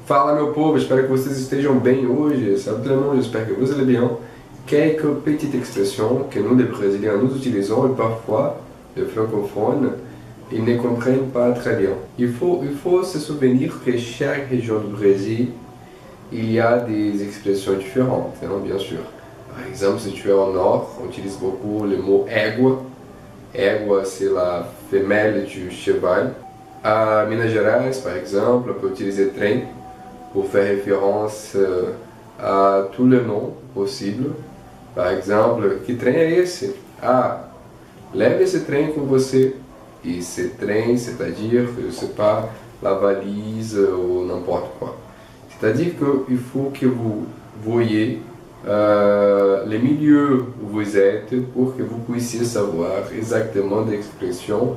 Fala meu povo, espero que vocês estejam bem hoje. Simplement, j'espère que vous allez bien. Quelques petites expressions que nous les Brésiliens nous utilisons et parfois les francophones ils ne comprennent pas très bien. Il faut se souvenir que chaque région du Brésil il y a des expressions différentes, hein, bien sûr. Par exemple, si tu es au nord, on utilise beaucoup le mot égua. Égua, c'est la femelle du cheval. À Minas Gerais, par exemple, on peut utiliser trem pour faire référence à tous les noms possibles. Par exemple, que trem é esse? Ah, leve esse trem com você. Et ce trem, c'est-à-dire, je ne sais pas, la valise ou n'importe quoi. C'est-à-dire qu'il faut que vous voyez les milieux où vous êtes pour que vous puissiez savoir exactement des expressions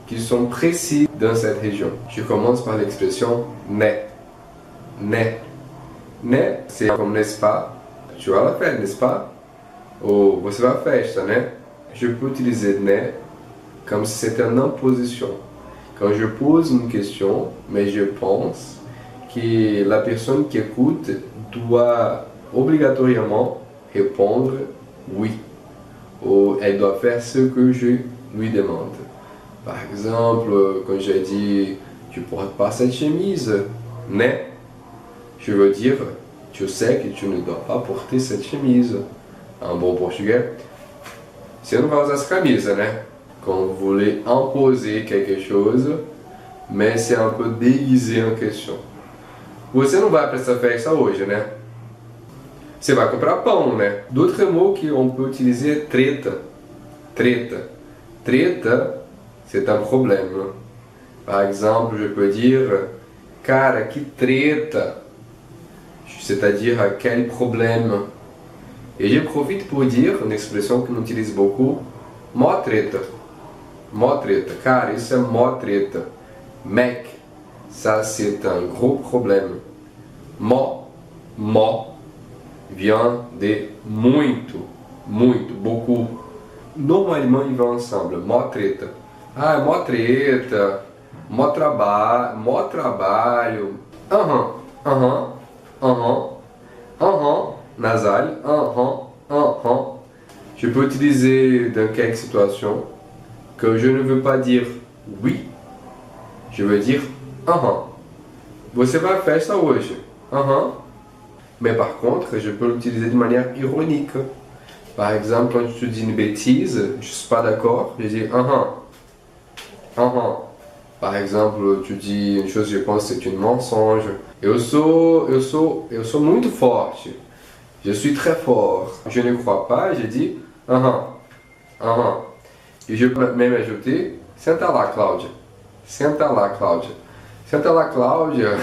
qui sont précises dans cette région. Je commence par l'expression né. Né. Né, c'est comme n'est-ce pas? Tu vas à la fête, n'est-ce pas? Ou você vai à festa, né? Je peux utiliser né comme si c'était une imposition. Quand je pose une question, mais je pense que la personne qui écoute doit obligatoirement répondre oui. Ou elle doit faire ce que je lui demande. Par exemple, quand j'ai dit tu portes pas cette chemise, né? Je veux dire tu sais que tu ne dois pas porter cette chemise. En bon portugais, você não vai usar essa camisa, né? Quand vous voulez imposer quelque chose, mais c'est un peu déguisé en question. Você não vai para essa festa hoje, né? Você vai comprar pão, né? D'autres mots qu'on peut utiliser, treta. Treta. Treta, c'est un problème. Par exemple, je peux dire, cara, que treta. C'est-à-dire, quel problème. Et je profite pour dire une expression qu'on utilise beaucoup, mó treta. Mó treta. Cara, isso é mó treta. Mec, ça c'est un gros problème. Mó vient de muito, muito, beaucoup. Normalement, ils vont ensemble. Mó treta. Ah, mó treta. Mó trabalho. Nasal. Je peux utiliser dans quelques situations que je ne veux pas dire oui, je veux dire Você vai à festa hoje? Mais par contre, je peux l'utiliser de manière ironique. Par exemple, quand tu dis une bêtise, je ne suis pas d'accord, je dis Par exemple, tu dis une chose, je pense que c'est un mensonge. Eu sou muito forte. Je suis très fort. Je ne crois pas, je dis Et je peux même ajouter senta lá, Cláudia. Senta lá, Cláudia. Senta lá, Cláudia.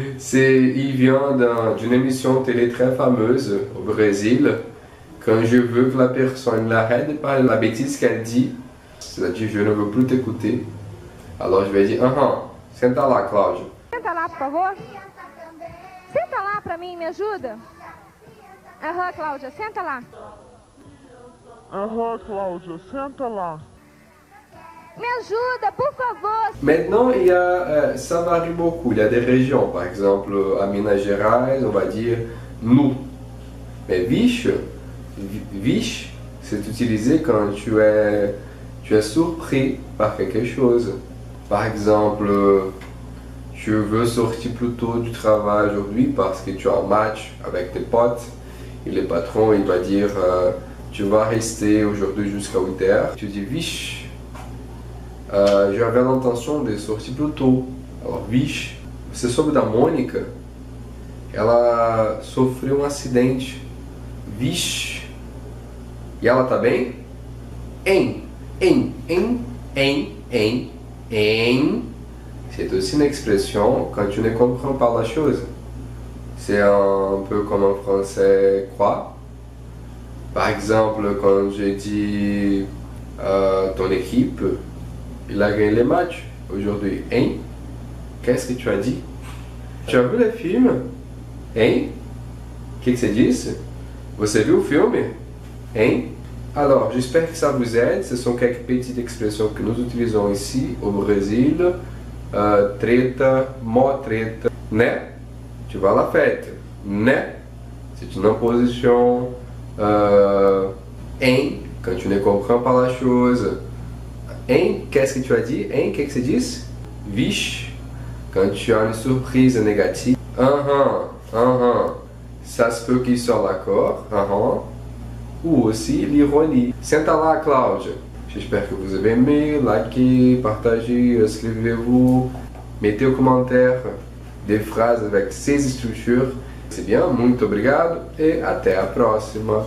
Il vient d'une émission télé très fameuse au Brésil. Quand je veux que la personne l'arrête de parler de la bêtise qu'elle dit, c'est-à-dire je ne veux plus t'écouter, alors je vais dire senta lá, Cláudia. Senta lá, por favor. Senta lá pra mim, me ajuda. Cláudia, senta lá. Cláudia, senta lá. Me ajuda, por favor. Maintenant, ça varie beaucoup. Il y a des régions, par exemple à Minas Gerais, on va dire nous. Mais vixe, c'est utilisé quand tu es surpris par quelque chose. Par exemple, tu veux sortir plus tôt du travail aujourd'hui parce que tu as un match avec tes potes. Et le patron, il va dire, tu vas rester aujourd'hui jusqu'à 8h. Tu dis, vixe, j'avais l'intention de sortir plus tôt. Alors, vixe, você soube da Mônica? Ela sofreu acidente. Vixe. E ela tá bem? C'est aussi une expression quand tu ne comprends pas la chose. C'est un peu comme en français quoi. Par exemple, quand je dis ton équipe, il a gagné les matchs aujourd'hui. Qu'est-ce que tu as dit? Tu as vu le film? Que você disse? Você viu o filme? Alors, j'espère que ça vous aide. Ce sont quelques petites expressions que nous utilisons ici au Brésil. Treta, mó treta. né? Tu vas à la fête, né? C'est une opposition em, quand tu ne comprends pas la chose. Em, qu'est-ce que tu as dit? Em, qu'est-ce que tu dis? Vixe, quand tu as une surprise négative. Ça se peut qu'ils soient d'accord. Ou aussi l'ironie. Senta lá, Cláudia. J'espère que vous avez aimé. Likez, partagez, inscrevez-vous. Mettez aux commentaires des phrases avec ces structures. C'est bien, muito obrigado e até a próxima.